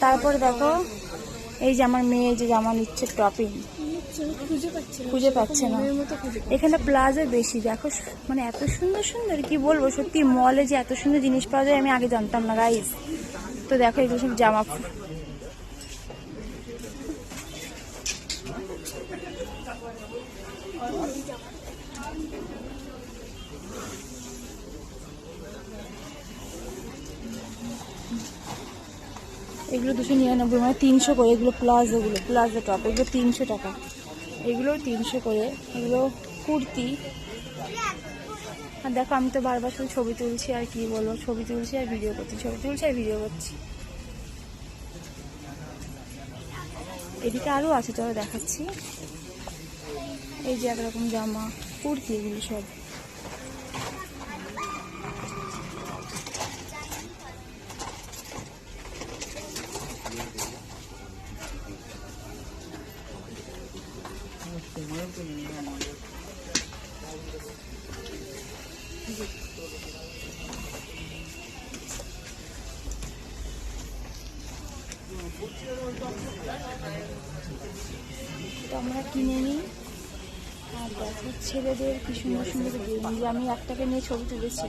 তারপরে দেখো এই যে আমার মেয়ে যে জামা নিচ্ছে টপিং, খুঁজে পাচ্ছে না। এখানে প্লাজো বেশি, দেখো মানে এত সুন্দর সুন্দর, কি বলবো, সত্যি মলে যে এত সুন্দর জিনিস পাওয়া যায় আমি আগে জানতাম না গাইস। তো দেখো এগুলো সব জামা, এগুলো 299 মানে 300 করে। এগুলো প্লাজোগুলো, প্লাজো টপ, এগুলো 300 টাকা, এগুলোও 300 করে। এগুলো কুর্তি। আর দেখো আমি তো বারবার শুধু ছবি তুলছি আর কি বলবো, ছবি তুলছি আর ভিডিও করছি, ছবি তুলছি আর ভিডিও করছি। এদিকে আরও আছে, চলো দেখাচ্ছি। এই যে একরকম জামা, কুর্তি, এগুলো সব। তো আমরা কিনে নিই। আর দেখো ছেলেদের কি সুন্দর সুন্দর গেঞ্জি, আমি একটাকে নিয়ে ছবি তুলেছি।